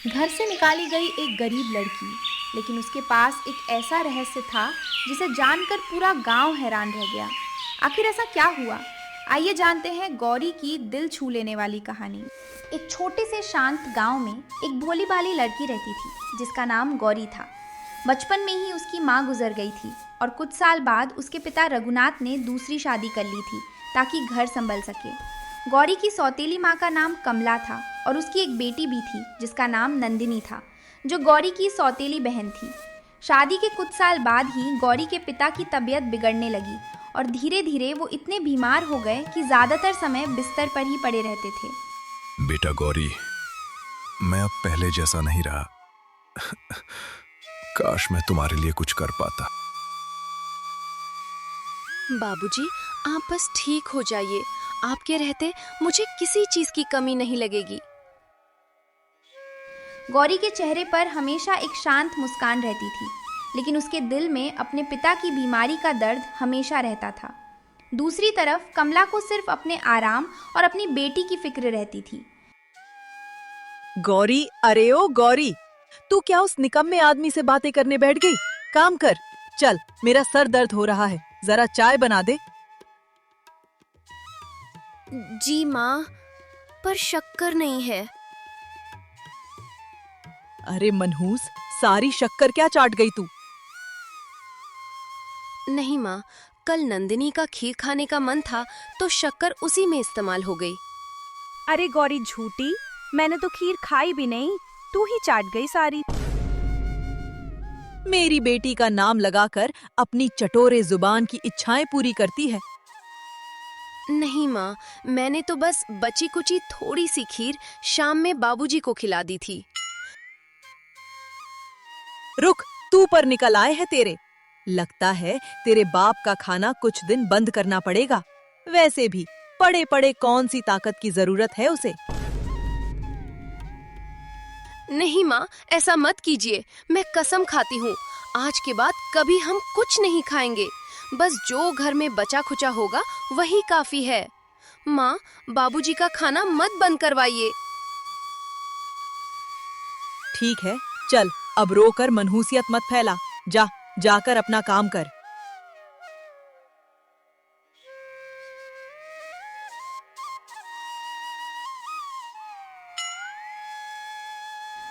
घर से निकाली गई एक गरीब लड़की, लेकिन उसके पास एक ऐसा रहस्य था जिसे जानकर पूरा गांव हैरान रह गया। आखिर ऐसा क्या हुआ? आइए जानते हैं गौरी की दिल छू लेने वाली कहानी। एक छोटे से शांत गांव में एक भोली भाली लड़की रहती थी जिसका नाम गौरी था। बचपन में ही उसकी माँ गुजर गई थी और कुछ साल बाद उसके पिता रघुनाथ ने दूसरी शादी कर ली थी ताकि घर संभल सके। गौरी की सौतेली माँ का नाम कमला था और उसकी एक बेटी भी थी जिसका नाम नंदिनी था, जो गौरी की सौतेली बहन थी। शादी के कुछ साल बाद ही गौरी के पिता की तबीयत बिगड़ने लगी और धीरे धीरे वो इतने बीमार हो गए कि ज़्यादातर समय बिस्तर पर ही पड़े रहते थे। बेटा गौरी, मैं अब पहले जैसा नहीं रहा। काश मैं तुम्हारे लिए कुछ कर पाता। बाबूजी, आप बस ठीक हो जाइए। आपके रहते मुझे किसी चीज की कमी नहीं लगेगी। गौरी के चेहरे पर हमेशा एक शांत मुस्कान रहती थी, लेकिन उसके दिल में अपने पिता की बीमारी का दर्द हमेशा रहता था। दूसरी तरफ कमला को सिर्फ अपने आराम और अपनी बेटी की फिक्र रहती थी। गौरी, अरे ओ गौरी, तू क्या उस निकम्मे आदमी से बातें करने बैठ गई? काम कर, चल, मेरा सर दर्द हो रहा है, जरा चाय बना दे। जी माँ, पर शक्कर नहीं है। अरे मनहूस, सारी शक्कर क्या चाट गई तू? नहीं माँ, कल नंदिनी का खीर खाने का मन था तो शक्कर उसी में इस्तेमाल हो गई। अरे गौरी झूठी, मैंने तो खीर खाई भी नहीं, तू ही चाट गई सारी। मेरी बेटी का नाम लगाकर अपनी चटोरे जुबान की इच्छाएं पूरी करती है। नहीं माँ, मैंने तो बस बची कुची थोड़ी सी खीर शाम में बाबूजी को खिला दी थी। रुक, तू पर निकल आए हैं तेरे। लगता है तेरे बाप का खाना कुछ दिन बंद करना पड़ेगा। वैसे भी पड़े पड़े कौन सी ताकत की जरूरत है उसे। नहीं माँ, ऐसा मत कीजिए। मैं कसम खाती हूँ, आज के बाद कभी हम कुछ नहीं खाएंगे। बस जो घर में बचा खुचा होगा वही काफी है। माँ, बाबूजी का खाना मत बंद करवाइए। ठीक है, चल, अब रोकर मनहूसियत मत फैला। जाकर अपना काम कर।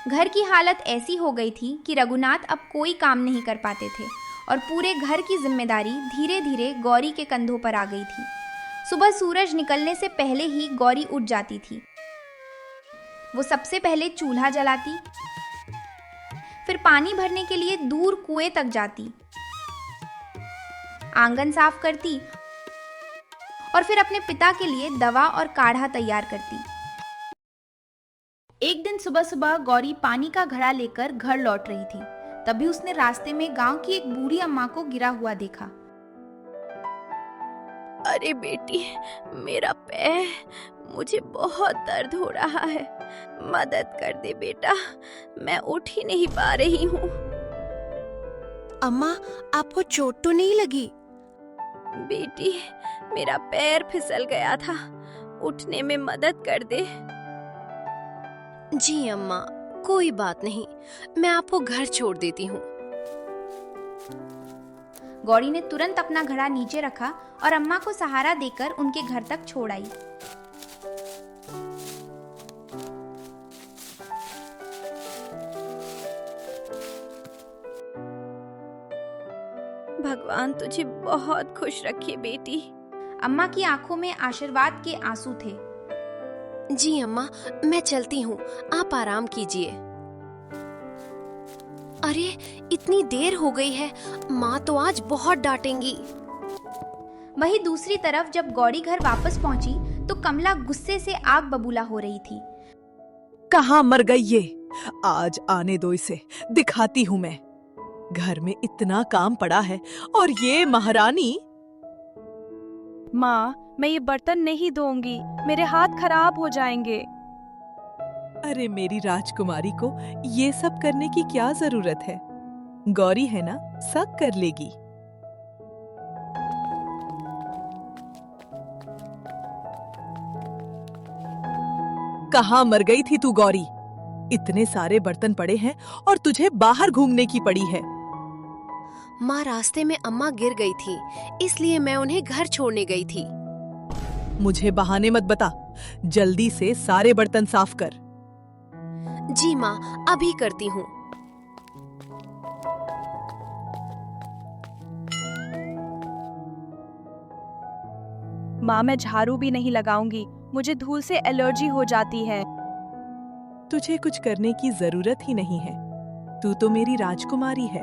घर की हालत ऐसी हो गई थी कि रघुनाथ अब कोई काम नहीं कर पाते थे और पूरे घर की जिम्मेदारी धीरे धीरे गौरी के कंधों पर आ गई थी। सुबह सूरज निकलने से पहले ही गौरी उठ जाती थी। वो सबसे पहले चूल्हा जलाती, फिर पानी भरने के लिए दूर कुएं तक जाती, आंगन साफ करती और फिर अपने पिता के लिए दवा और काढ़ा तैयार करती। एक दिन सुबह सुबह गौरी पानी का घड़ा लेकर घर लौट रही थी। तभी उसने रास्ते में गांव की एक बूढ़ी अम्मा को गिरा हुआ देखा। अरे बेटी, मेरा पैर, मुझे बहुत दर्द हो रहा है। मदद कर दे बेटा, मैं उठ ही नहीं पा रही हूँ। अम्मा, आपको चोट तो नहीं लगी? बेटी, मेरा पैर फिसल गया था, उठने में मदद कर दे। जी अम्मा, कोई बात नहीं, मैं आपको घर छोड़ देती हूँ। गौरी ने तुरंत अपना घड़ा नीचे रखा और अम्मा को सहारा देकर उनके घर तक छोड़ आई। भगवान तुझे बहुत खुश रखे बेटी। अम्मा की आंखों में आशीर्वाद के आंसू थे। जी अम्मा, मैं चलती हूँ, आप आराम कीजिए। अरे, इतनी देर हो गई है, माँ तो आज बहुत डांटेंगी। वहीं दूसरी तरफ जब गौरी घर वापस पहुंची तो कमला गुस्से से आग बबूला हो रही थी। कहाँ मर गई ये? आज आने दो इसे, दिखाती हूँ मैं। घर में इतना काम पड़ा है और ये महारानी। माँ, मैं ये बर्तन नहीं धोऊंगी, मेरे हाथ खराब हो जाएंगे। अरे मेरी राजकुमारी को ये सब करने की क्या जरूरत है? गौरी है ना, सब कर लेगी। कहाँ मर गई थी तू गौरी? इतने सारे बर्तन पड़े हैं और तुझे बाहर घूमने की पड़ी है। माँ, रास्ते में अम्मा गिर गई थी, इसलिए मैं उन्हें घर छोड़ने गई थी। मुझे बहाने मत बता, जल्दी से सारे बर्तन साफ कर। जी माँ, अभी करती हूँ। माँ, मैं झाड़ू भी नहीं लगाऊंगी, मुझे धूल से एलर्जी हो जाती है। तुझे कुछ करने की जरूरत ही नहीं है, तू तो मेरी राजकुमारी है।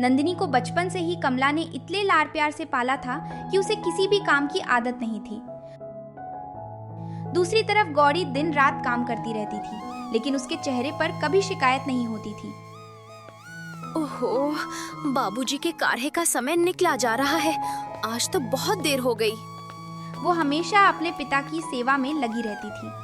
नंदिनी को बचपन से ही कमला ने इतने लाड़ प्यार से पाला था कि उसे किसी भी काम की आदत नहीं थी। दूसरी तरफ गौरी दिन रात काम करती रहती थी, लेकिन उसके चेहरे पर कभी शिकायत नहीं होती थी। ओहो, बाबूजी के काढ़े का समय निकला जा रहा है। आज तो बहुत देर हो गई। वो हमेशा अपने पिता की सेवा में लगी रहती थी।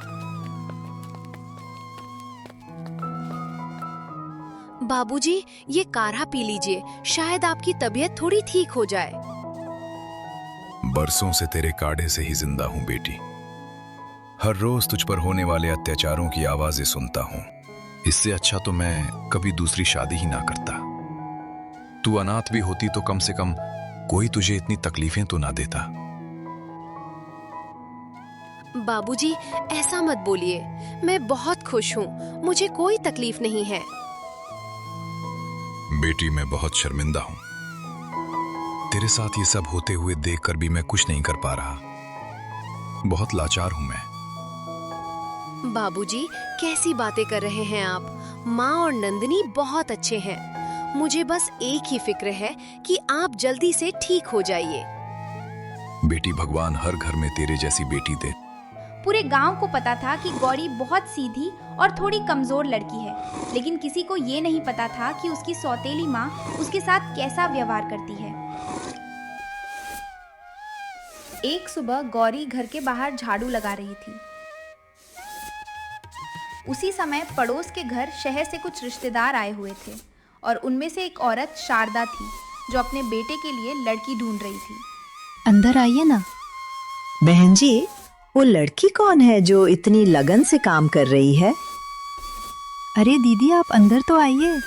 बाबूजी, ये काढ़ा पी लीजिए, शायद आपकी तबीयत थोड़ी ठीक हो जाए। बरसों से तेरे काढ़े से ही जिंदा हूं बेटी। हर रोज तुझ पर होने वाले अत्याचारों की आवाजें सुनता हूं। इससे अच्छा तो मैं कभी दूसरी शादी ही ना करता। तू अनाथ भी होती तो कम से कम कोई तुझे इतनी तकलीफें तो ना देता। बाबूजी, ऐसा मत बोलिए, मैं बहुत खुश हूँ, मुझे कोई तकलीफ नहीं है। बेटी, मैं बहुत शर्मिंदा हूं। तेरे साथ ये सब होते हुए देखकर भी मैं कुछ नहीं कर पा रहा। बहुत लाचार हूं मैं। बाबूजी, कैसी बातें कर रहे हैं आप? माँ और नंदिनी बहुत अच्छे हैं। मुझे बस एक ही फिक्र है कि आप जल्दी से ठीक हो जाइए। बेटी, भगवान हर घर में तेरे जैसी बेटी दे। पूरे गांव को पता था कि गौरी बहुत सीधी और थोड़ी कमजोर लड़की है, लेकिन किसी को ये नहीं पता था कि उसकी सौतेली माँ उसके साथ कैसा व्यवहार करती है। एक सुबह गौरी घर के बाहर झाड़ू लगा रही थी। उसी समय पड़ोस के घर शहर से कुछ रिश्तेदार आए हुए थे और उनमें से एक औरत शारदा थी जो अपने बेटे के लिए लड़की ढूंढ रही थी। अंदर आइए ना। बहन जी, वो लड़की कौन है जो इतनी लगन से काम कर रही है? अरे दीदी, आप अंदर तो आइए,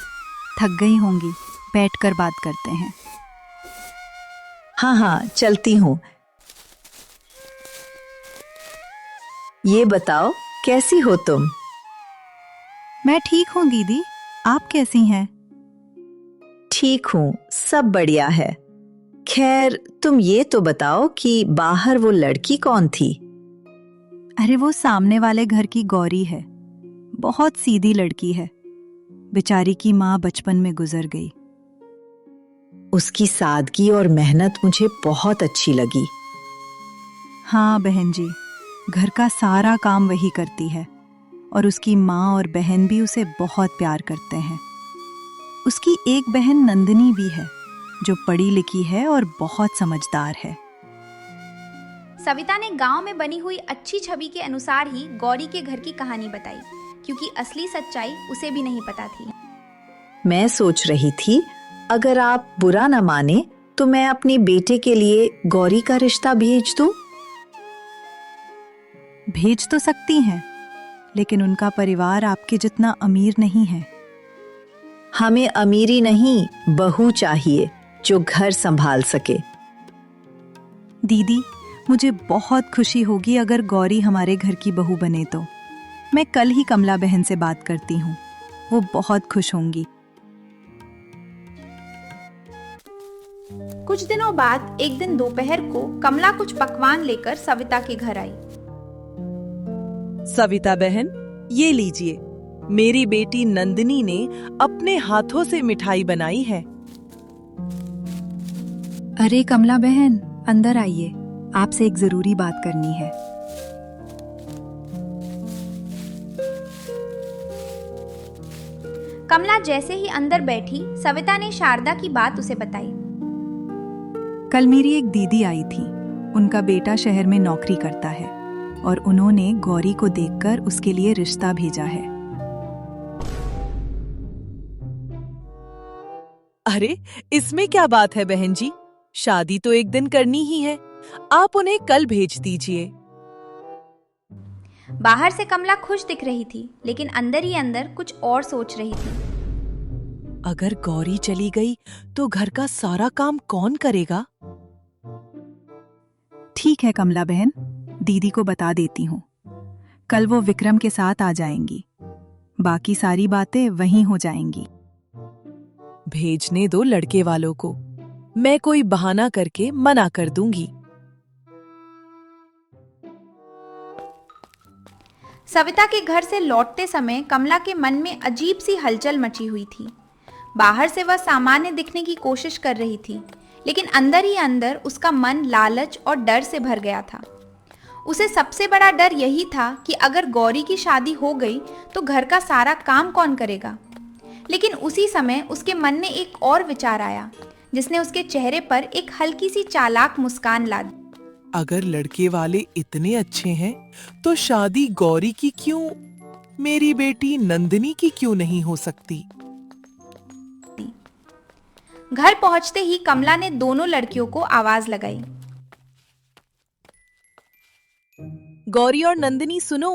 थक गई होंगी, बैठकर बात करते हैं। हाँ हाँ, चलती हूँ। ये बताओ, कैसी हो तुम? मैं ठीक हूँ दीदी, आप कैसी हैं? ठीक हूँ, सब बढ़िया है। खैर, तुम ये तो बताओ कि बाहर वो लड़की कौन थी? अरे वो सामने वाले घर की गौरी है, बहुत सीधी लड़की है। बेचारी की माँ बचपन में गुजर गई। उसकी सादगी और मेहनत मुझे बहुत अच्छी लगी। हाँ बहन जी, घर का सारा काम वही करती है और उसकी माँ और बहन भी उसे बहुत प्यार करते हैं। उसकी एक बहन नंदिनी भी है जो पढ़ी लिखी है और बहुत समझदार है। सविता ने गांव में बनी हुई अच्छी छवि के अनुसार ही गौरी के घर की कहानी बताई, क्योंकि असली सच्चाई उसे भी नहीं पता थी। मैं सोच रही थी, अगर आप बुरा न माने तो मैं अपने बेटे के लिए गौरी का रिश्ता भेज दूं? भेज तो सकती हैं, लेकिन उनका परिवार आपके जितना अमीर नहीं है। हमें अमीरी नहीं, बहू चाहिए जो घर संभाल सके। दीदी, मुझे बहुत खुशी होगी अगर गौरी हमारे घर की बहू बने तो। मैं कल ही कमला बहन से बात करती हूँ, वो बहुत खुश होंगी। कुछ दिनों बाद एक दिन दोपहर को कमला कुछ पकवान लेकर सविता के घर आई। सविता बहन, ये लीजिए, मेरी बेटी नंदिनी ने अपने हाथों से मिठाई बनाई है। अरे कमला बहन, अंदर आइए, आपसे एक जरूरी बात करनी है। कमला जैसे ही अंदर बैठी, सविता ने शारदा की बात उसे बताई। कल मेरी एक दीदी आई थी, उनका बेटा शहर में नौकरी करता है और उन्होंने गौरी को देखकर उसके लिए रिश्ता भेजा है। अरे, इसमें क्या बात है बहन जी, शादी तो एक दिन करनी ही है, आप उन्हें कल भेज दीजिए। बाहर से कमला खुश दिख रही थी, लेकिन अंदर ही अंदर कुछ और सोच रही थी। अगर गौरी चली गई तो घर का सारा काम कौन करेगा? ठीक है कमला बहन, दीदी को बता देती हूँ। कल वो विक्रम के साथ आ जाएंगी, बाकी सारी बातें वहीं हो जाएंगी। भेजने दो लड़के वालों को, मैं कोई बहाना करके मना कर दूंगी। सविता के घर से लौटते समय कमला के मन में अजीब सी हलचल मची हुई थी। बाहर से वह सामान्य दिखने की कोशिश कर रही थी, लेकिन अंदर ही अंदर उसका मन लालच और डर से भर गया था। उसे सबसे बड़ा डर यही था कि अगर गौरी की शादी हो गई तो घर का सारा काम कौन करेगा। लेकिन उसी समय उसके मन में एक और विचार आया, जिसने उसके चेहरे पर एक हल्की सी चालाक मुस्कान ला दी। अगर लड़के वाले इतने अच्छे हैं तो शादी गौरी की क्यों, मेरी बेटी नंदिनी की क्यों नहीं हो सकती? घर पहुंचते ही कमला ने दोनों लड़कियों को आवाज लगाई। गौरी और नंदिनी सुनो।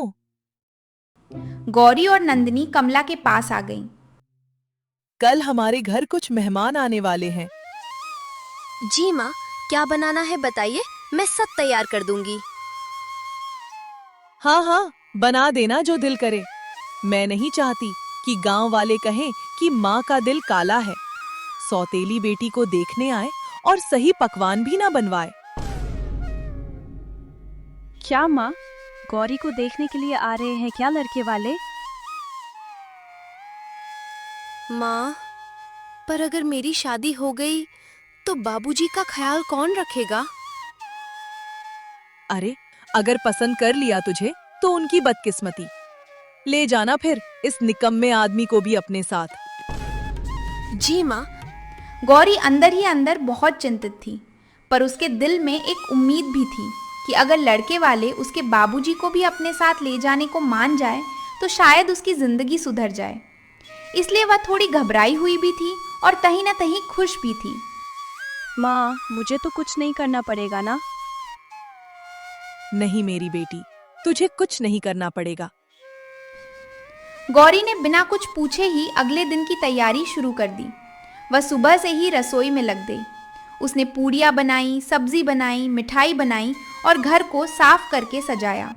गौरी और नंदिनी कमला के पास आ गईं। कल हमारे घर कुछ मेहमान आने वाले हैं। जी माँ, क्या बनाना है बताइए, मैं सब तैयार कर दूंगी। हाँ हाँ, बना देना जो दिल करे। मैं नहीं चाहती कि गांव वाले कहें कि माँ का दिल काला है, सौतेली बेटी को देखने आए और सही पकवान भी ना बनवाए। क्या माँ, गौरी को देखने के लिए आ रहे हैं क्या लड़के वाले? माँ, पर अगर मेरी शादी हो गई तो बाबूजी का ख्याल कौन रखेगा? अरे, अगर पसंद कर लिया तुझे तो उनकी बदकिस्मती। ले जाना फिर इस निकम्मे आदमी को भी अपने साथ। जी माँ। गौरी अंदर ही अंदर बहुत चिंतित थी, पर उसके दिल में एक उम्मीद भी थी कि अगर लड़के वाले उसके बाबूजी को भी अपने साथ ले जाने को मान जाए तो शायद उसकी जिंदगी सुधर जाए। इसलिए वह थोड़ी घबराई हुई भी थी और कहीं न कहीं खुश भी थी। माँ, मुझे तो कुछ नहीं करना पड़ेगा ना? नहीं मेरी बेटी, तुझे कुछ नहीं करना पड़ेगा। गौरी ने बिना कुछ पूछे ही अगले दिन की तैयारी शुरू कर दी। वह सुबह से ही रसोई में लग गई। उसने पूड़ियाँ बनाई, सब्जी बनाई, मिठाई बनाई और घर को साफ करके सजाया।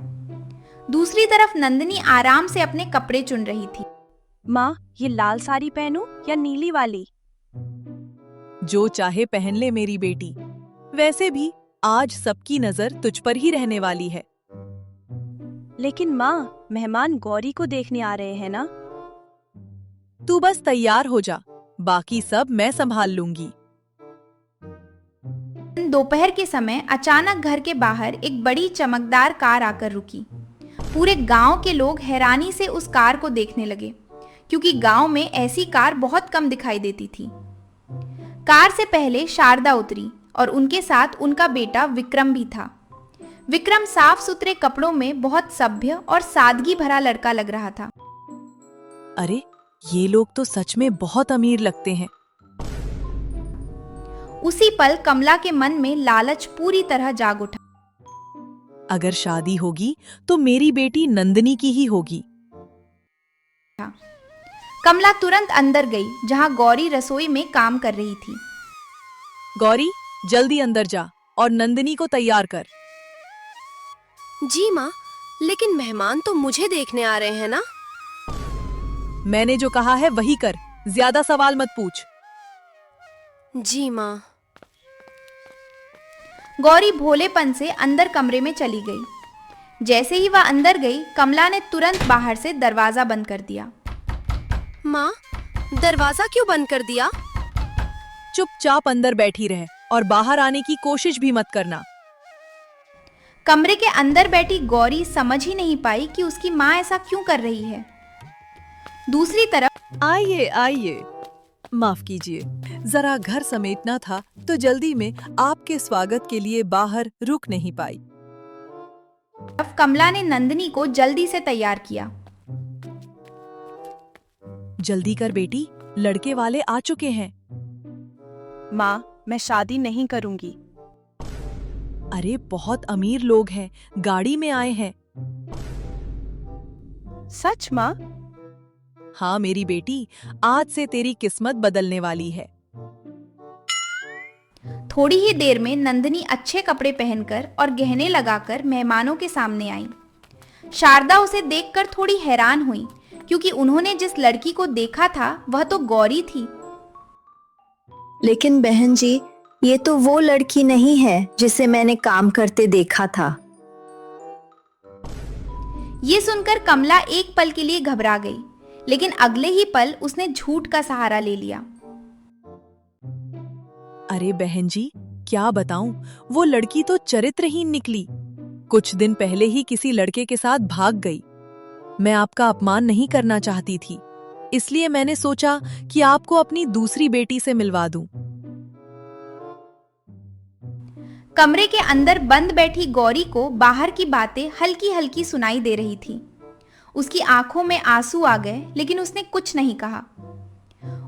दूसरी तरफ नंदिनी आराम से अपने कपड़े चुन रही थी। माँ, ये लाल साड़ी पहनूं या नीली वाली? जो चाहे पहन ले मेरी बेटी। वैसे भी आज सबकी नजर तुझ पर ही रहने वाली है। लेकिन माँ, मेहमान गौरी को देखने आ रहे हैं ना? तू बस तैयार हो जा, बाकी सब मैं संभाल लूंगी। दोपहर के समय अचानक घर के बाहर एक बड़ी चमकदार कार आकर रुकी। पूरे गांव के लोग हैरानी से उस कार को देखने लगे, क्योंकि गांव में ऐसी कार बहुत कम दिखाई देती थी। कार से पहले शारदा उतरी और उनके साथ उनका बेटा विक्रम भी था। विक्रम साफ सुथरे कपड़ों में बहुत सभ्य और सादगी भरा लड़का लग रहा था। अरे, ये लोग तो सच में बहुत अमीर लगते हैं। उसी पल कमला के मन में लालच पूरी तरह जाग उठा। अगर शादी होगी तो मेरी बेटी नंदिनी की ही होगी। कमला तुरंत अंदर गई, जहां गौरी रसोई में काम कर रही थी। गौरी, जल्दी अंदर जा और नंदिनी को तैयार कर। जी माँ, लेकिन मेहमान तो मुझे देखने आ रहे हैं ना? मैंने जो कहा है वही कर, ज्यादा सवाल मत पूछ। जी माँ। गौरी भोलेपन से अंदर कमरे में चली गई। जैसे ही वह अंदर गई, कमला ने तुरंत बाहर से दरवाजा बंद कर दिया। माँ, दरवाजा क्यों बंद कर दिया? चुपचाप अंदर बैठी रह और बाहर आने की कोशिश भी मत करना। कमरे के अंदर बैठी गौरी समझ ही नहीं पाई कि उसकी माँ ऐसा क्यों कर रही है। दूसरी तरफ आइए आइए, माफ कीजिए, जरा घर समेटना था तो जल्दी में आपके स्वागत के लिए बाहर रुक नहीं पाई। कमला ने नंदिनी को जल्दी से तैयार किया। जल्दी कर बेटी, लड़के वाले आ चुके हैं। माँ, मैं शादी नहीं करूंगी। अरे, बहुत अमीर लोग हैं, गाड़ी में आए हैं। सच माँ? हाँ मेरी बेटी, आज से तेरी किस्मत बदलने वाली है। थोड़ी ही देर में नंदिनी अच्छे कपड़े पहनकर और गहने लगाकर मेहमानों के सामने आई। शारदा उसे देखकर थोड़ी हैरान हुई, क्योंकि उन्होंने जिस लड़की को देखा था वह तो गौरी थी। लेकिन बहन जी, ये तो वो लड़की नहीं है जिसे मैंने काम करते देखा था। ये सुनकर कमला एक पल के लिए घबरा गई, लेकिन अगले ही पल उसने झूठ का सहारा ले लिया। अरे बहन जी, क्या बताऊं, वो लड़की तो चरित्रहीन निकली। कुछ दिन पहले ही किसी लड़के के साथ भाग गई। मैं आपका अपमान नहीं करना चाहती थी, इसलिए मैंने सोचा कि आपको अपनी दूसरी बेटी से मिलवा दूं। कमरे के अंदर बंद बैठी गौरी को बाहर की बातें हल्की हल्की सुनाई दे रही थी। उसकी आंखों में आंसू आ गए, लेकिन उसने कुछ नहीं कहा।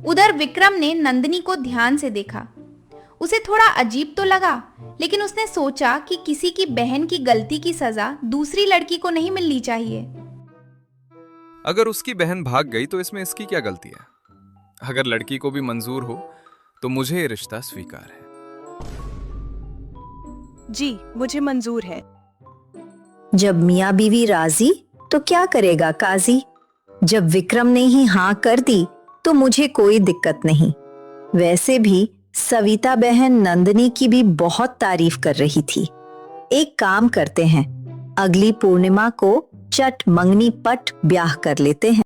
उधर विक्रम ने नंदिनी को ध्यान से देखा। उसे थोड़ा अजीब तो लगा, लेकिन उसने सोचा कि किसी की बहन की गलती की सजा दूसरी लड़की को नहीं मिलनी चाहिए। अगर उसकी बहन भाग गई तो इसमें इसकी क्या गलती है? अगर लड़की को भी मंजूर हो तो मुझे ये रिश्ता स्वीकार है। जी, मुझे मंजूर है। जब मियाँ बीवी राजी तो क्या करेगा काजी। जब विक्रम ने ही हाँ कर दी तो मुझे कोई दिक्कत नहीं। वैसे भी सविता बहन नंदिनी की भी बहुत तारीफ कर रही थी। एक काम करते हैं, अगली पूर्णिमा को चट मंगनी पट ब्याह कर लेते हैं।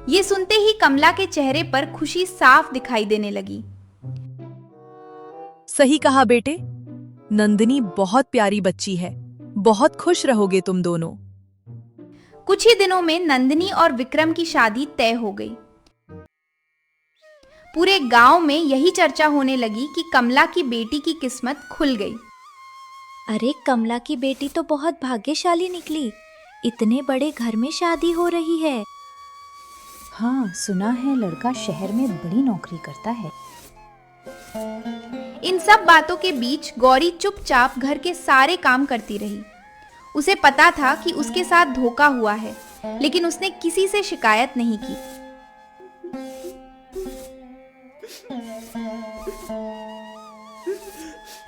ये सुनते ही कमला के चेहरे पर खुशी साफ दिखाई देने लगी। सही कहा बेटे, नंदिनी बहुत प्यारी बच्ची है। बहुत खुश रहोगे तुम दोनों। कुछ ही दिनों में नंदिनी और विक्रम की शादी तय हो गई। पूरे गांव में यही चर्चा होने लगी कि कमला की बेटी की किस्मत खुल गई। अरे, कमला की बेटी तो बहुत भाग्यशाली निकली। इतने बड़े घर में शादी हो रही है। हाँ, सुना है लड़का शहर में बड़ी नौकरी करता है। इन सब बातों के बीच गौरी चुपचाप घर के सारे काम करती रही। उसे पता था कि उसके साथ धोखा हुआ है, लेकिन उसने किसी से शिकायत नहीं की।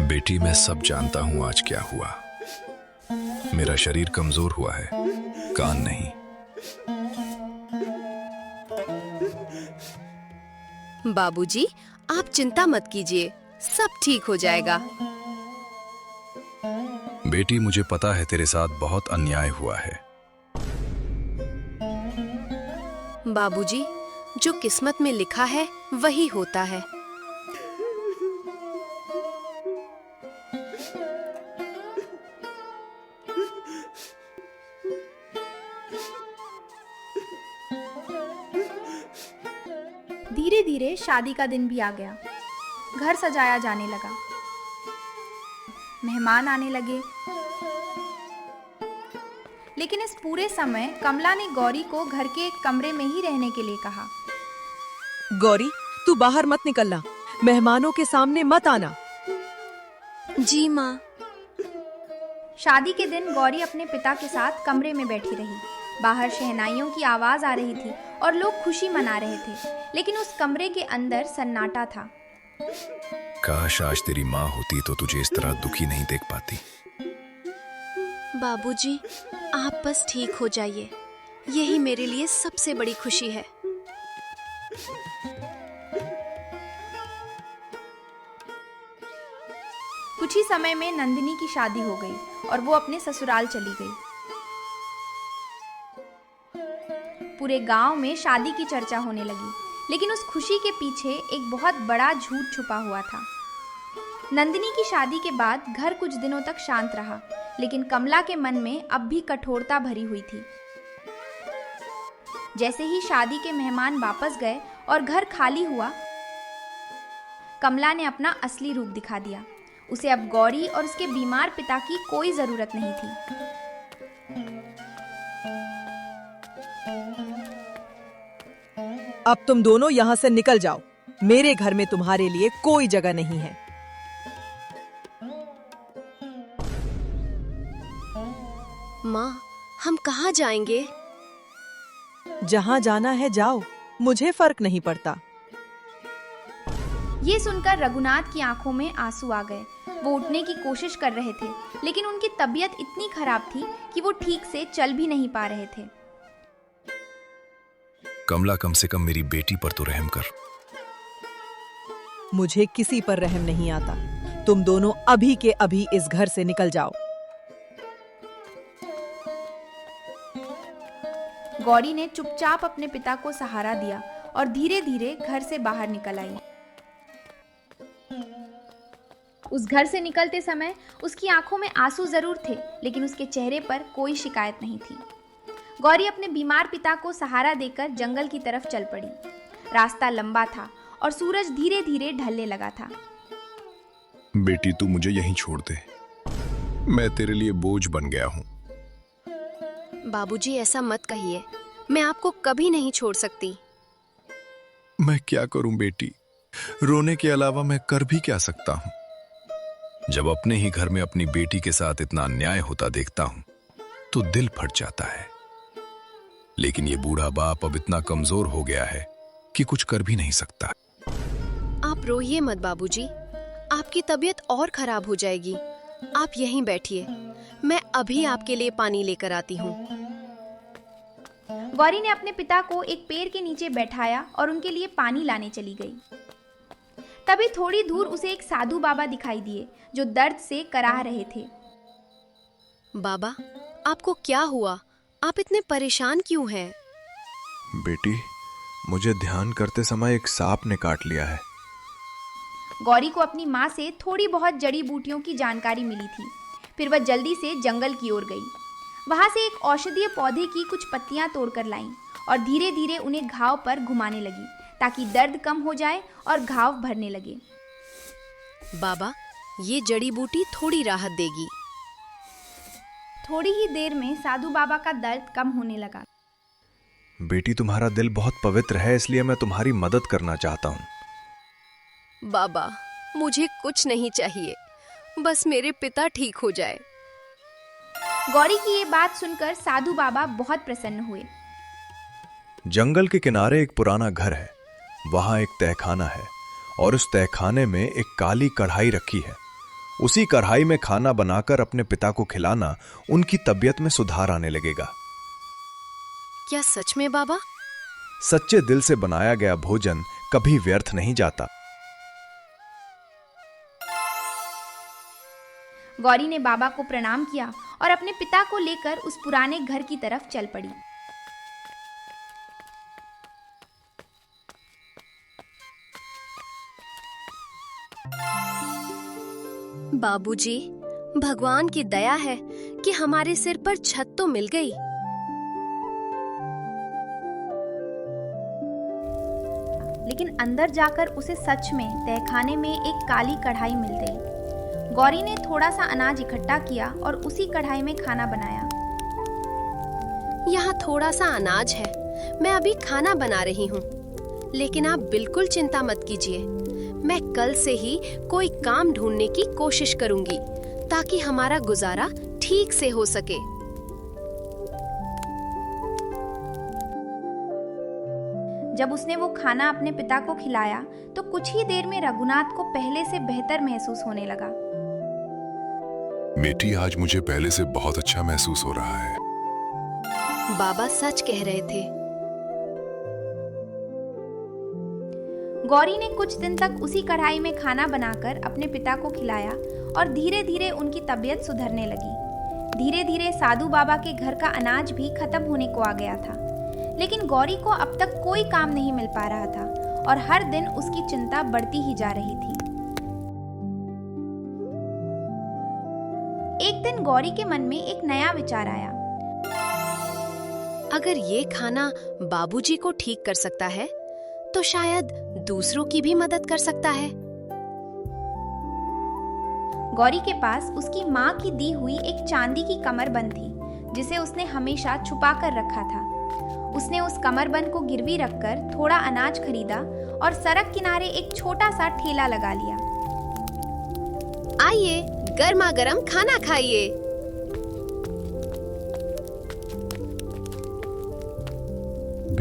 बेटी, मैं सब जानता हूं आज क्या हुआ। मेरा शरीर कमजोर हुआ है, कान नहीं। बाबूजी, आप चिंता मत कीजिए, सब ठीक हो जाएगा। बेटी, मुझे पता है तेरे साथ बहुत अन्याय हुआ है। बाबूजी, जो किस्मत में लिखा है वही होता है। धीरे धीरे शादी का दिन भी आ गया। घर सजाया जाने लगा, मेहमान आने लगे। लेकिन इस पूरे समय कमला ने गौरी को घर के एक कमरे में ही रहने के लिए कहा। गौरी, तू बाहर मत निकलना, मेहमानों के सामने मत आना। जी माँ। शादी के दिन गौरी अपने पिता के साथ कमरे में बैठी रही। बाहर शहनाइयों की आवाज आ रही थी और लोग खुशी मना रहे थे, लेकिन उस कमरे के अंदर सन्नाटा था। काश आज तेरी माँ होती तो तुझे इस तरह दुखी नहीं देख पाती। बाबूजी, आप बस ठीक हो जाइए, यही मेरे लिए सबसे बड़ी खुशी है। कुछ ही समय में नंदिनी की शादी हो गई और वो अपने ससुराल चली गई। पूरे गांव में शादी की चर्चा होने लगी, लेकिन उस खुशी के पीछे एक बहुत बड़ा झूठ छुपा हुआ था। नंदिनी की शादी के बाद घर कुछ दिनों तक शांत रहा, लेकिन कमला के मन में अब भी कठोरता भरी हुई थी। जैसे ही शादी के मेहमान वापस गए और घर खाली हुआ, कमला ने अपना असली रूप दिखा दिया। उसे अब गौरी और उसके बीमार पिता की कोई जरूरत नहीं थी। अब तुम दोनों यहाँ से निकल जाओ। मेरे घर में तुम्हारे लिए कोई जगह नहीं है। माँ, हम कहाँ जाएंगे? जहां जाना है जाओ, मुझे फर्क नहीं पड़ता। ये सुनकर रघुनाथ की आंखों में आंसू आ गए। वो उठने की कोशिश कर रहे थे, लेकिन उनकी तबीयत इतनी खराब थी कि वो ठीक से चल भी नहीं पा रहे थे। कमला, कम से कम मेरी बेटी पर तो रहम कर। मुझे किसी पर रहम नहीं आता। तुम दोनों अभी के अभी इस घर से निकल जाओ। गौरी ने चुपचाप अपने पिता को सहारा दिया और धीरे धीरे घर से बाहर निकल आई। उस घर से निकलते समय उसकी आंखों में आंसू जरूर थे, लेकिन उसके चेहरे पर कोई शिकायत नहीं थी। गौरी अपने बीमार पिता को सहारा देकर जंगल की तरफ चल पड़ी। रास्ता लंबा था और सूरज धीरे धीरे ढलने लगा था। बेटी, तू मुझे यहीं छोड़ दे। मैं तेरे लिए बोझ बन गया हूँ। बाबूजी, ऐसा मत कहिए। मैं आपको कभी नहीं छोड़ सकती। मैं क्या करूं बेटी? रोने के अलावा मैं कर भी क्या सकता हूं? जब अपने ही घर में अपनी बेटी के साथ इतना अन्याय होता देखता हूं तो दिल फट जाता है। लेकिन ये बूढ़ा बाप अब इतना कमजोर हो गया है कि कुछ कर भी नहीं सकता। आप रोइए मत बाबूजी, आपकी तबीयत और खराब हो जाएगी। आप यहीं बैठिए, मैं अभी आपके लिए पानी लेकर आती हूँ। गौरी ने अपने पिता को एक पेड़ के नीचे बैठाया और उनके लिए पानी लाने चली गई। तभी थोड़ी दूर उसे एक साधु बाबा दिखाई दिए जो दर्द से कराह रहे थे। बाबा, आपको क्या हुआ? आप इतने परेशान क्यों हैं? बेटी, मुझे ध्यान करते समय एक सांप ने काट लिया है। गौरी को अपनी माँ से थोड़ी बहुत जड़ी बूटियों की जानकारी मिली थी। फिर वह जल्दी से जंगल की ओर गई। वहां से एक औषधीय पौधे की कुछ पत्तियां तोड़कर लाईं और धीरे धीरे उन्हें घाव पर घुमाने लगी ताकि दर्द कम हो जाए और घाव भरने लगे। बाबा, ये जड़ी बूटी थोड़ी राहत देगी। थोड़ी ही देर में साधु बाबा का दर्द कम होने लगा। बेटी, तुम्हारा दिल बहुत पवित्र है, इसलिए मैं तुम्हारी मदद करना चाहता हूँ। बाबा, मुझे कुछ नहीं चाहिए, बस मेरे पिता ठीक हो जाए। गौरी की ये बात सुनकर साधु बाबा बहुत प्रसन्न हुए। जंगल के किनारे एक पुराना घर है। वहां एक तहखाना है और उस तहखाने में एक काली कढ़ाई रखी है। उसी कढ़ाई में खाना बनाकर अपने पिता को खिलाना उनकी तबीयत में सुधार आने लगेगा। क्या सच में बाबा? सच्चे दिल से बनाया गया भोजन कभी व्यर्थ नहीं जाता। गौरी ने बाबा को प्रणाम किया और अपने पिता को लेकर उस पुराने घर की तरफ चल पड़ी। बाबूजी, भगवान की दया है कि हमारे सिर पर छत तो मिल गई। लेकिन अंदर जाकर उसे सच में तहखाने में एक काली कढ़ाई मिल गई। गौरी ने थोड़ा सा अनाज इकट्ठा किया और उसी कढ़ाई में खाना बनाया। यहाँ थोड़ा सा अनाज है, मैं अभी खाना बना रही हूँ। लेकिन आप बिल्कुल चिंता मत कीजिए, मैं कल से ही कोई काम ढूंढने की कोशिश करूंगी ताकि हमारा गुजारा ठीक से हो सके। जब उसने वो खाना अपने पिता को खिलाया तो कुछ ही देर में रघुनाथ को पहले से बेहतर महसूस होने लगा। बेटी, आज मुझे पहले से बहुत अच्छा महसूस हो रहा है। बाबा सच कह रहे थे। गौरी ने कुछ दिन तक उसी कढ़ाई में खाना बनाकर अपने पिता को खिलाया और धीरे धीरे उनकी तबीयत सुधरने लगी। धीरे धीरे साधु बाबा के घर का अनाज भी खत्म होने को आ गया था। लेकिन गौरी को अब तक कोई काम नहीं मिल पा रहा था और हर दिन उसकी चिंता बढ़ती ही जा रही थी। एक दिन गौरी के मन में एक नया विचार आया। अगर ये खाना बाबूजी को ठीक कर सकता है तो शायद दूसरों की भी मदद कर सकता है। गौरी के पास उसकी माँ की दी हुई एक चांदी की कमरबंद थी जिसे उसने हमेशा छुपा कर रखा था। उसने उस कमरबंद को गिरवी रखकर थोड़ा अनाज खरीदा और सड़क किनारे एक छोटा सा ठेला लगा लिया। आइए, गर्मा गर्म खाना खाइए।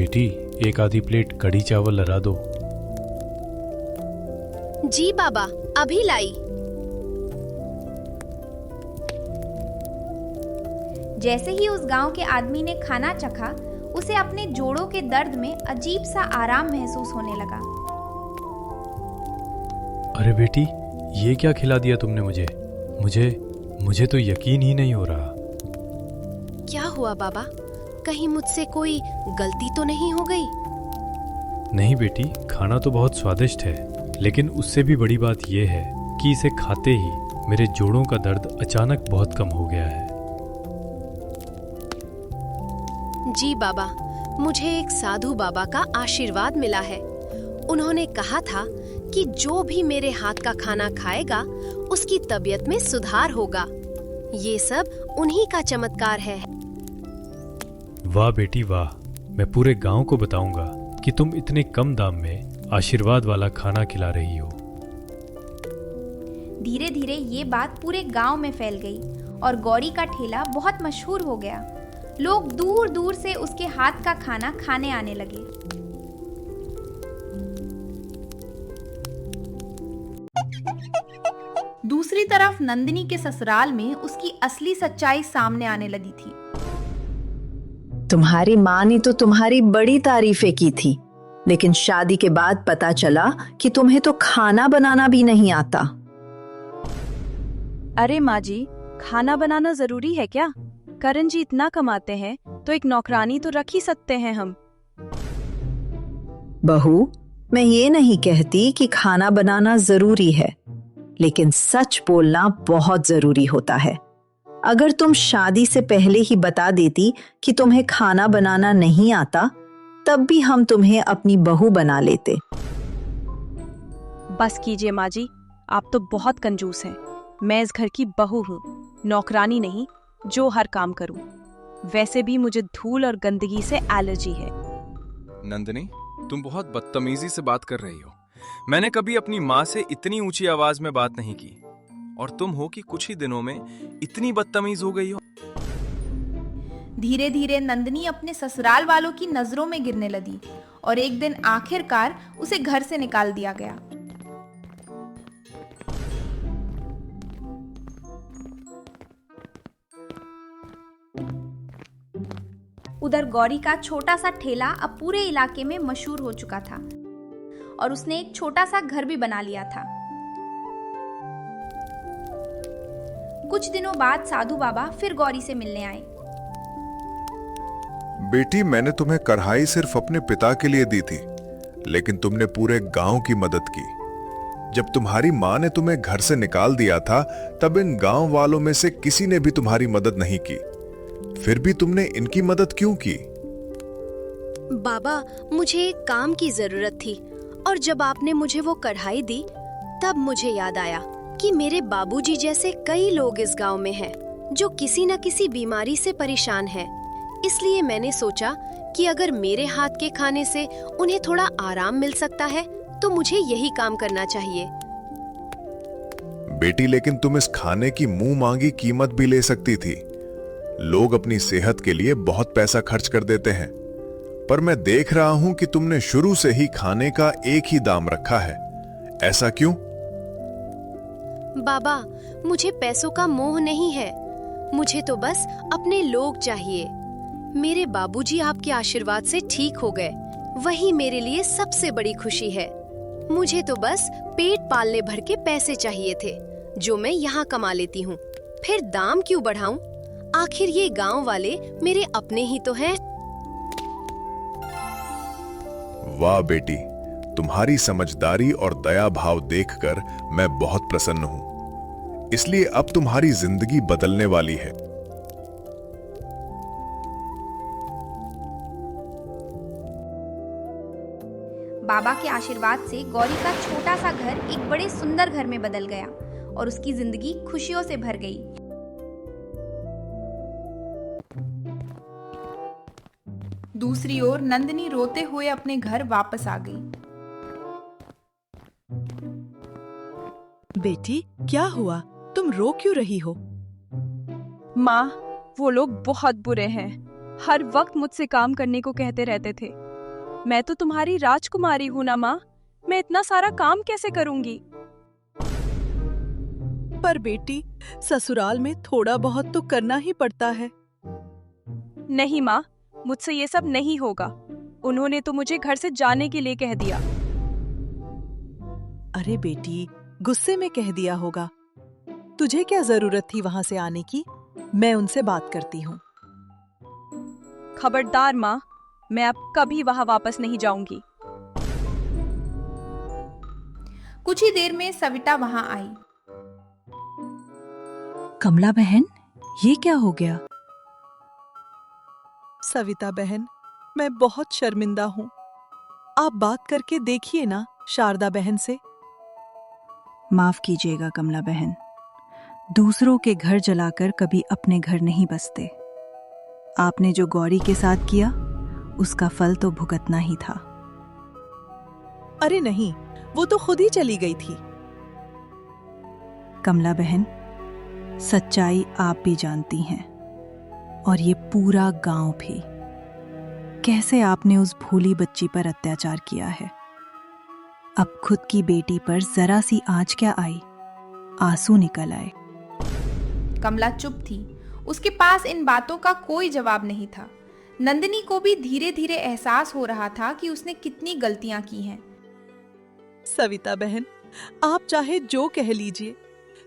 बेटी, एक आधी प्लेट कढ़ी चावल लगा दो। जी बाबा, अभी लाई। जैसे ही उस गांव के आदमी ने खाना चखा, उसे अपने जोड़ों के दर्द में अजीब सा आराम महसूस होने लगा। अरे बेटी, ये क्या खिला दिया तुमने मुझे? मुझे तो यकीन ही नहीं हो रहा। क्या हुआ बाबा? कहीं मुझसे कोई गलती तो नहीं हो गई? नहीं बेटी, खाना तो बहुत स्वादिष्ट है, लेकिन उससे भी बड़ी बात यह है कि इसे खाते ही मेरे जोड़ों का दर्द अचानक बहुत कम हो गया है। जी बाबा, मुझे एक साधु बाबा का आशीर्वाद मिला है। उन्होंने कहा था कि जो भी मेरे हाथ का खाना खाएगा उसकी तबीयत में सुधार होगा। ये सब उन्हीं का चमत्कार है। वाह बेटी वाह, मैं पूरे गांव को बताऊंगा कि तुम इतने कम दाम में आशीर्वाद वाला खाना खिला रही हो। धीरे धीरे ये बात पूरे गांव में फैल गई और गौरी का ठेला बहुत मशहूर हो गया। लोग दूर दूर से उसके हाथ का खाना खाने आने लगे। दूसरी तरफ नंदिनी के ससुराल में उसकी असली सच्चाई सामने आने लगी थी। तुम्हारी माँ ने तो तुम्हारी बड़ी तारीफें की थी, लेकिन शादी के बाद पता चला कि तुम्हें तो खाना बनाना भी नहीं आता। अरे माँ जी, खाना बनाना जरूरी है क्या? करण जी इतना कमाते हैं तो एक नौकरानी तो रख ही सकते हैं हम। बहू, मैं ये नहीं कहती कि खाना बनाना जरूरी है, लेकिन सच बोलना बहुत जरूरी होता है। अगर तुम शादी से पहले ही बता देती कि तुम्हें खाना बनाना नहीं आता, तब भी हम तुम्हें अपनी बहू बना लेते। बस कीजिए माँ जी, आप तो बहुत कंजूस हैं। मैं इस घर की बहू हूँ, नौकरानी नहीं जो हर काम करूँ। वैसे भी मुझे धूल और गंदगी से एलर्जी है। नंदिनी, तुम बहुत बदतमीजी से बात कर रही हो। मैंने कभी अपनी माँ से इतनी ऊंची आवाज में बात नहीं की, और तुम हो कि कुछ ही दिनों में इतनी बदतमीज हो गई हो। धीरे धीरे नंदिनी अपने ससुराल वालों की नजरों में गिरने लगी और एक दिन आखिरकार उसे घर से निकाल दिया गया। उधर गौरी का छोटा सा ठेला अब पूरे इलाके में मशहूर हो चुका था और उसने एक छोटा सा घर भी बना लिया था। कुछ दिनों बाद साधु बाबा फिर गौरी से मिलने आए। बेटी, मैंने तुम्हें कढ़ाई सिर्फ अपने पिता के लिए दी थी, लेकिन तुमने पूरे गांव की मदद की। जब तुम्हारी माँ ने तुम्हें घर से निकाल दिया था, तब इन गांव वालों में से किसी ने भी तुम्हारी मदद नहीं की। फिर भी तुमने इनकी मदद क्यों की? बाबा, मुझे एक काम की जरूरत थी, और जब आपने मुझे वो कढ़ाई दी, तब मुझे याद आया कि मेरे बाबूजी जैसे कई लोग इस गांव में हैं, जो किसी न किसी बीमारी से परेशान हैं। इसलिए मैंने सोचा कि अगर मेरे हाथ के खाने से उन्हें थोड़ा आराम मिल सकता है, तो मुझे यही काम करना चाहिए। बेटी, लेकिन तुम इस खाने की मुंह मांगी कीमत भी ले सकती थी। लोग अपनी सेहत के लिए बहुत पैसा खर्च कर देते हैं, पर मैं देख रहा हूं कि तुमने शुरू से ही खाने का एक ही दाम रखा है। ऐसा क्यों? बाबा, मुझे पैसों का मोह नहीं है। मुझे तो बस अपने लोग चाहिए। मेरे बाबूजी आपके आशीर्वाद से ठीक हो गए, वही मेरे लिए सबसे बड़ी खुशी है। मुझे तो बस पेट पालने भर के पैसे चाहिए थे, जो मैं यहाँ कमा लेती हूँ। फिर दाम क्यों बढ़ाऊं? आखिर ये गांव वाले मेरे अपने ही तो हैं। वाह बेटी, तुम्हारी समझदारी और दया भाव देखकर मैं बहुत प्रसन्न हूं। इसलिए अब तुम्हारी जिंदगी बदलने वाली है। बाबा के आशीर्वाद से गौरी का छोटा सा घर एक बड़े सुंदर घर में बदल गया और उसकी जिंदगी खुशियों से भर गई। दूसरी ओर नंदिनी रोते हुए अपने घर वापस आ गई। बेटी, क्या हुआ? तुम रो क्यों रही हो? माँ, वो लोग बहुत बुरे हैं। हर वक्त मुझसे काम करने को कहते रहते थे। मैं तो तुम्हारी राजकुमारी हूँ ना माँ, मैं इतना सारा काम कैसे करूँगी? पर बेटी, ससुराल में थोड़ा बहुत तो करना ही पड़ता है। नहीं माँ, मुझसे ये सब नहीं होगा। उन्होंने तो मुझे घर से जाने के लिए कह दिया। अरे बेटी, गुस्से में कह दिया होगा। तुझे क्या जरूरत थी वहां से आने की? मैं उनसे बात करती हूँ। खबरदार माँ, मैं अब कभी वहां वापस नहीं जाऊंगी। कुछ ही देर में सविता वहां आई। कमला बहन, ये क्या हो गया? सविता बहन, मैं बहुत शर्मिंदा हूँ। आप बात करके देखिए ना शारदा बहन से। माफ कीजिएगा कमला बहन, दूसरों के घर जलाकर कभी अपने घर नहीं बसते। आपने जो गौरी के साथ किया, उसका फल तो भुगतना ही था। अरे नहीं, वो तो खुद ही चली गई थी। कमला बहन, सच्चाई आप भी जानती हैं, और ये पूरा गांव भी, कैसे आपने उस भोली बच्ची पर अत्याचार किया है। अब खुद की बेटी पर जरा सी आंच क्या आई, आंसू निकल आए। कमला चुप थी, उसके पास इन बातों का कोई जवाब नहीं था। नंदिनी को भी धीरे धीरे एहसास हो रहा था कि उसने कितनी गलतियां की हैं। सविता बहन, आप चाहे जो कह लीजिए,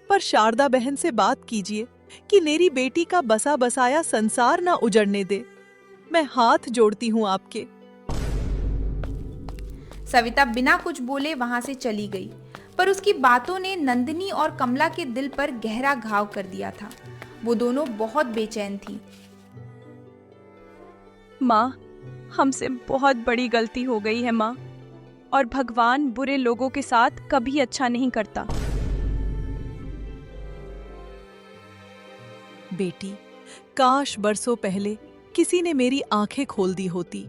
पर शारदा बहन से बात कीजिए कि मेरी बेटी का बसा बसाया संसार ना उजड़ने दे। मैं हाथ जोड़ती हूँ आपके। सविता बिना कुछ बोले वहां से चली गई, पर उसकी बातों ने नंदिनी और कमला के दिल पर गहरा घाव कर दिया था। वो दोनों बहुत बेचैन थी। माँ, हमसे बहुत बड़ी गलती हो गई है माँ, और भगवान बुरे लोगों के साथ कभी अच्छा नहीं करता। बेटी, काश बरसों पहले किसी ने मेरी आंखें खोल दी होती,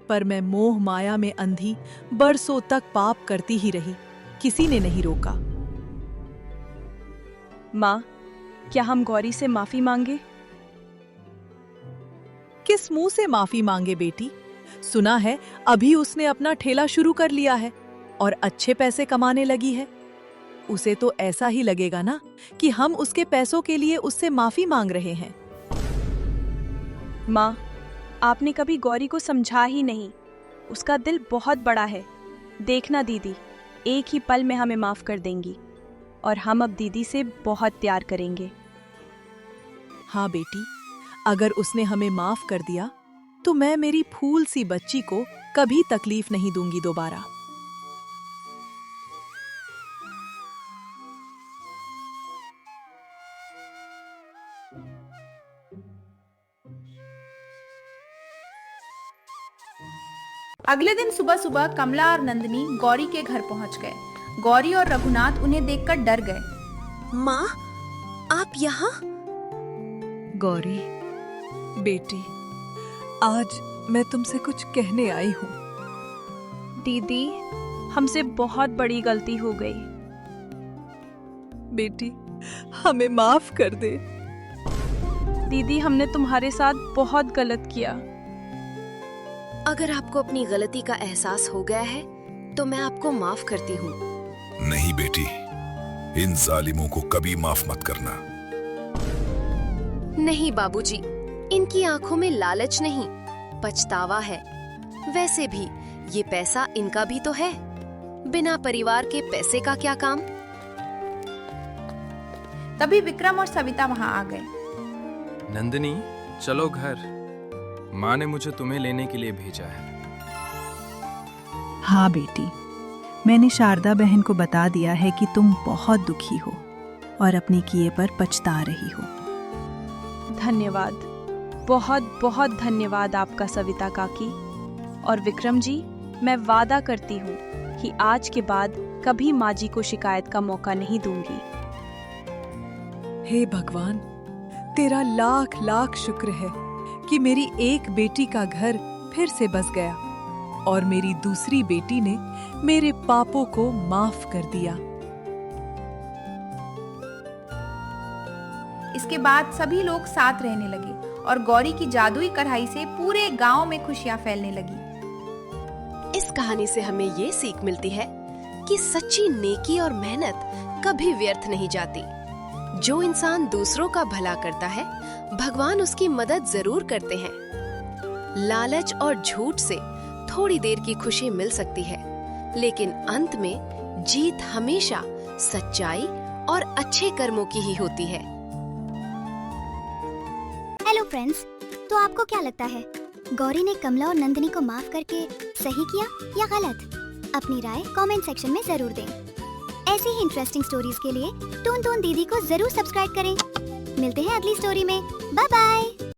पर मैं मोह माया में अंधी बरसों तक पाप करती ही रही, किसी ने नहीं रोका। माँ, क्या हम गौरी से माफी मांगे? किस मुंह से माफी मांगे बेटी? सुना है अभी उसने अपना ठेला शुरू कर लिया है और अच्छे पैसे कमाने लगी है। उसे तो ऐसा ही लगेगा ना कि हम उसके पैसों के लिए उससे माफी मांग रहे हैं। माँ, आपने कभी गौरी को समझा ही नहीं। उसका दिल बहुत बड़ा है। देखना दीदी, एक ही पल में हमें माफ कर देंगी, और हम अब दीदी से बहुत प्यार करेंगे। हाँ बेटी, अगर उसने हमें माफ कर दिया तो मैं मेरी फूल सी बच्ची को कभी तकलीफ नहीं दूंगी दोबारा। अगले दिन सुबह सुबह कमला और नंदिनी गौरी के घर पहुंच गए। गौरी और रघुनाथ उन्हें देखकर डर गए। माँ, आप यहाँ? गौरी बेटी, आज मैं तुमसे कुछ कहने आई हूँ। दीदी, हमसे बहुत बड़ी गलती हो गई। बेटी, हमें माफ कर दे। दीदी, हमने तुम्हारे साथ बहुत गलत किया। अगर आपको अपनी गलती का एहसास हो गया है तो मैं आपको माफ करती हूँ। नहीं बेटी, इन जालिमों को कभी माफ मत करना। नहीं बाबूजी, इनकी आंखों में लालच नहीं, पछतावा है। वैसे भी ये पैसा इनका भी तो है। बिना परिवार के पैसे का क्या काम? तभी विक्रम और सविता वहां आ गए। नंदिनी, चलो घर। माँ ने मुझे तुम्हें लेने के लिए भेजा है। हाँ बेटी, मैंने शारदा बहन को बता दिया है कि तुम बहुत दुखी हो और अपने किए पर पछता रही हो। धन्यवाद, बहुत बहुत धन्यवाद आपका सविता काकी। और विक्रम जी, मैं वादा करती हूँ कि आज के बाद कभी माँ जी को शिकायत का मौका नहीं दूंगी। हे भगवान, तेरा लाख लाख शुक्र है कि मेरी एक बेटी का घर फिर से बस गया और मेरी दूसरी बेटी ने मेरे पापों को माफ कर दिया। इसके बाद सभी लोग साथ रहने लगे और गौरी की जादुई कढ़ाई से पूरे गांव में खुशियां फैलने लगी। कहानी से हमें ये सीख मिलती है कि सच्ची नेकी और मेहनत कभी व्यर्थ नहीं जाती। जो इंसान दूसरों का भला करता है, भगवान उसकी मदद जरूर करते हैं। लालच और झूठ से थोड़ी देर की खुशी मिल सकती है, लेकिन अंत में जीत हमेशा सच्चाई और अच्छे कर्मों की ही होती है। हेलो फ्रेंड्स, तो आपको क्या लगता है, गौरी ने कमला और नंदिनी को माफ करके सही किया या गलत? अपनी राय कमेंट सेक्शन में जरूर दें। ऐसी ही इंटरेस्टिंग स्टोरीज के लिए टून टून दीदी को जरूर सब्सक्राइब करें। मिलते हैं अगली स्टोरी में। Bye bye.